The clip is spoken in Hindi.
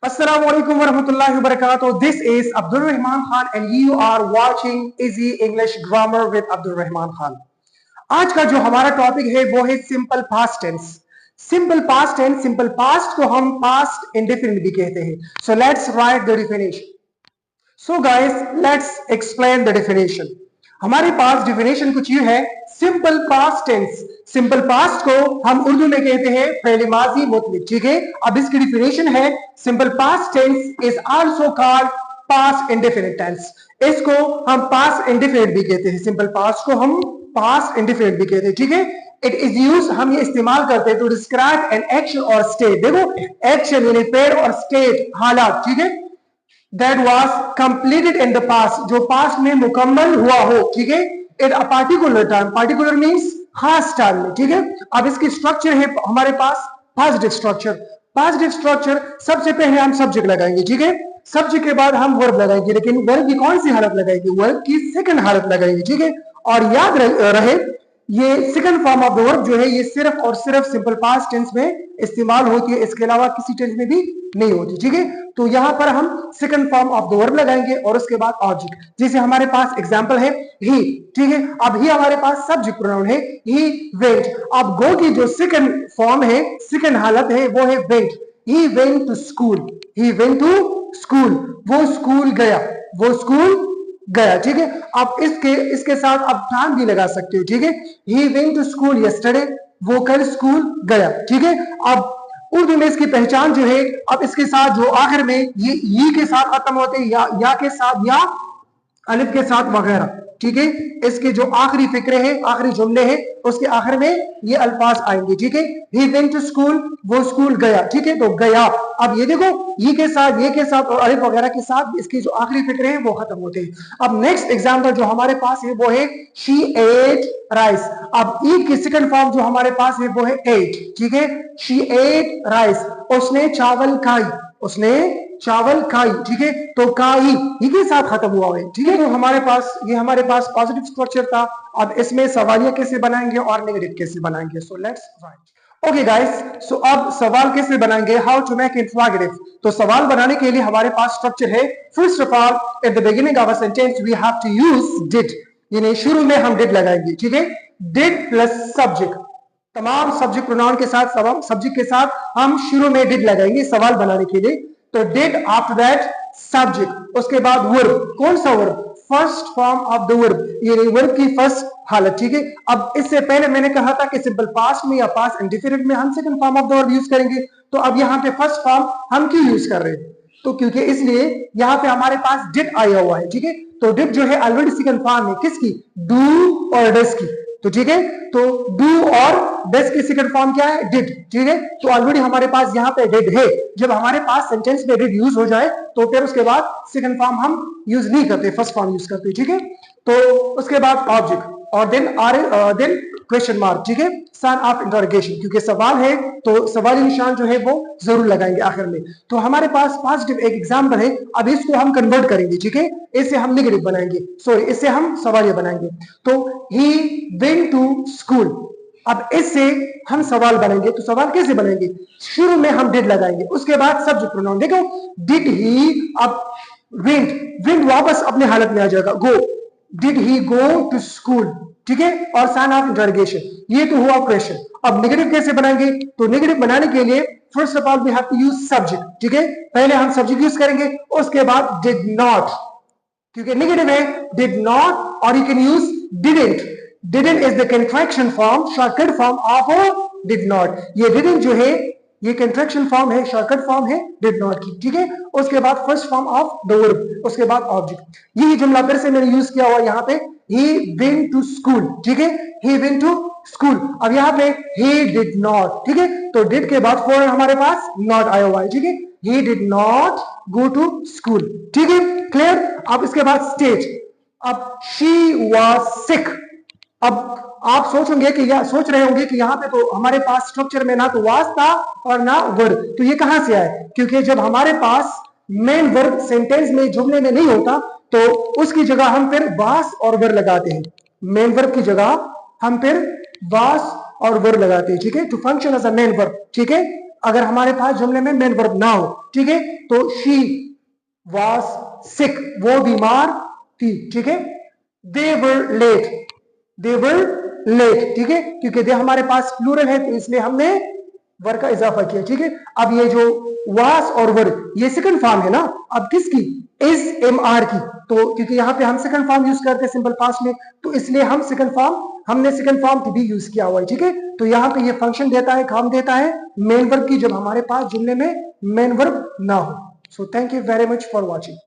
Assalamu alaikum warahmatullahi wabarakatuh. This is Abdul Rahman Khan and you are watching Easy English Grammar with Abdul Rahman Khan. आज का जो हमारा टॉपिक है वो है simple past tense. Simple past tense, simple past को हम पास्ट इंडेफिनिट भी कहते हैं. So let's write the definition. So guys, let's explain the definition. हमारे पास डिफिनेशन कुछ यूं है. Simple past tense, simple past को हम उर्दू में कहते हैं फेल माजी मुतलक. ठीक है, अब इसकी डिफिनेशन है simple past tense is also called past indefinite tense. इसको हम पास्ट इंडेफिनिट भी कहते हैं. सिंपल पास्ट को हम पास्ट इंडेफिनिट भी कहते हैं. ठीक है, इट इज यूज, हम ये इस्तेमाल करते हैं टू डिस्क्राइब एन एक्शन और स्टेट. देखो, एक्शन यानी पेड़ और स्टेट हालात. ठीक है, that was completed in the past, जो पास्ट में मुकम्मल हुआ हो. ठीक है, at a particular time. Particular means खास टाइम में. ठीक है, अब इसकी स्ट्रक्चर है हमारे पास पॉजिटिव स्ट्रक्चर. पॉजिटिव स्ट्रक्चर, सबसे पहले हम सब्जेक्ट लगाएंगे. ठीक है, सब्जेक्ट के बाद हम वर्ब लगाएंगे, लेकिन वर्ब की कौन सी हालत लगाएंगे? वर्ब की सेकंड हालत लगाएंगे. ठीक है, और याद रहे ये second form of the verb जो है ये सिर्फ और सिर्फ सिंपल पास्ट टेंस में इस्तेमाल होती है, इसके अलावा किसी टेंस में भी नहीं होती. ठीक है, तो यहां पर हम second form of the verb लगाएंगे और उसके बाद ऑब्जेक्ट. जैसे हमारे पास एग्जांपल है ही. ठीक है, अब ही हमारे पास सब्जेक्ट प्रोनाउन है, ही वेंट. अब गो की जो सेकंड फॉर्म है, सेकंड हालत है, वो है went. He went to school. He went to school, वो स्कूल गया, वो स्कूल गया. ठीक है, अब इसके साथ आप टाइम भी लगा सकते हो. ठीक है, he went to school yesterday, वो कल स्कूल गया. ठीक है, अब उर्दू में इसकी पहचान जो है, अब इसके साथ जो आखिर में ये के साथ खत्म होते हैं, या के साथ, या अलिफ के साथ वगैरह. ठीक है, इसके जो आखिरी फिक्रे हैं, आखिरी जुमले हैं, उसके आखिर में ये अल्फाज आएंगे. ठीक है, ही वेंट टू स्कूल, वो स्कूल गया. ठीक है, तो गया. अब ये देखो, ये के साथ और अलिफ वगैरह के साथ इसके जो आखिरी फिक्रे हैं वो खत्म होते हैं. अब नेक्स्ट एग्जांपल जो हमारे पास है वो है शी एट राइस. अब ई की सेकंड फॉर्म जो हमारे पास है वो है एट. ठीक है, शी एट राइस, उसने चावल खाई, उसने चावल खाई. ठीक है, तो खाई ये के साथ खत्म हुआ है. ठीक है, तो हमारे पास पॉजिटिव स्ट्रक्चर था. अब इसमें सवालिया कैसे बनाएंगे और नेगेटिव कैसे बनाएंगे? So let's write. Okay guys, so अब सवाल कैसे बनाएंगे? How to make interrogative. तो सवाल बनाने के लिए हमारे पास स्ट्रक्चर है. First of all, at the beginning of a sentence we have to use did, यानी शुरू में हम डिड लगाएंगे. ठीक है, डिड प्लस सब्जेक्ट, तमाम सब्जेक्ट प्रोनाउन के साथ, सब्जेक्ट के साथ हम शुरू में डिड लगाएंगे सवाल बनाने के लिए. तो डिड, आफ्टर दैट सब्जेक्ट, उसके बाद वर्ब. कौन सा verb? First form of the verb, यानी वर्ब की फर्स्ट हालत. ठीक है, अब इससे पहले मैंने कहा था कि सिंपल पास्ट में या पास्ट इंडेफिनिट में हम second form of the verb use करेंगे. तो अब यहाँ पे फर्स्ट फॉर्म हम क्यों यूज कर रहे हैं? तो क्योंकि इसलिए यहाँ पे हमारे पास डिड आया हुआ है. ठीक है, तो डिड जो है ऑलरेडी सेकंड फॉर्म है. किसकी? डू और डस की. तो ठीक है, तो डू और डस की सेकंड फॉर्म क्या है? डिड. ठीक है, तो ऑलरेडी हमारे पास यहाँ पे डिड है. जब हमारे पास सेंटेंस में डिड यूज हो जाए तो फिर उसके बाद सेकंड फॉर्म हम यूज नहीं करते, फर्स्ट फॉर्म यूज करते. ठीक है, तो उसके बाद ऑब्जेक्ट और देन क्वेश्चन मार्क. ठीक है, साइन ऑफ इंटरोगेशन, क्योंकि सवाल है तो सवाली निशान जो है वो जरूर लगाएंगे आखिर में. तो हमारे पास पॉजिटिव एक एग्जांपल है. अब इसको हम कन्वर्ट करेंगे. ठीक है, इससे हम नेगेटिव बनाएंगे, सॉरी इससे हम सवालिया बनाएंगे. तो ही वेंट टू स्कूल. अब इससे हम सवाल बनाएंगे. तो सवाल कैसे बनाएंगे? शुरू में हम डिड लगाएंगे, उसके बाद सब्जेक्ट प्रोनाउन. देखो, डिड ही, अब वेंट वापस अपने हालत में आ जाएगा, go. Did he go to school. ठीक है, और साइन ऑफ इंटरोगेशन, ये तो हुआ क्वेश्चन. अब नेगेटिव कैसे बनाएंगे? तो नेगेटिव बनाने के लिए first of all we have to use subject. ठीक है, पहले हम सब्जेक्ट यूज करेंगे, उसके बाद डिड नॉट, क्योंकि नेगेटिव है डिड नॉट, और you can use didn't. Didn't is the contraction form, shortcut form of did not. ये डिडंट जो है ये कंट्रैक्शन फॉर्म है, शॉर्टकट फॉर्म है डिड नॉट की. ठीक है, उसके बाद first form of the verb, उसके बाद ऑब्जेक्ट. यही जुमला फिर से मैंने यूज किया हुआ यहाँ पे, he went to school. ठीक है, he went to school. अब यहाँ पे he did not. ठीक है, तो did के बाद फौरन हमारे पास not आया हुआ है. ठीक है, he did not go to school. ठीक है, क्लियर. अब इसके बाद stage. अब she was sick. अब आप सोच रहे होंगे कि यहाँ पे तो हमारे पास स्ट्रक्चर में ना तो was था और ना वर्ब. तो ये कहां से आए? क्योंकि जब हमारे पास मेन वर्ब सेंटेंस में, जुमले में नहीं होता, तो उसकी जगह हम फिर वास और वर्ब लगाते हैं. मेन वर्ब की जगह हम फिर वास और वर्ब लगाते हैं. ठीक है, to function as a main verb. ठीक है, अगर हमारे पास जुमले में मेन वर्ब ना हो, ठीक है, तो शी वॉज सिक, वो बीमार थी, ठीक है। दे वर लेट, दे वर लेट, ठीक है, क्योंकि दे हमारे पास प्लूरल है तो इसलिए हमने वर का इजाफा किया, ठीक है। अब ये जो वास और वर, ये सेकंड फॉर्म है ना, अब किसकी, इज एम आर की, तो क्योंकि यहाँ पे हम सेकंड फॉर्म यूज करते हैं सिंपल पास्ट में, तो इसलिए हमने सेकंड फॉर्म भी यूज किया हुआ है, ठीक है। तो यहाँ पे ये फंक्शन देता है, काम देता है मेन वर्ब की, जब हमारे पास जुमले में मेन वर्ब ना हो। So thank you very much for watching.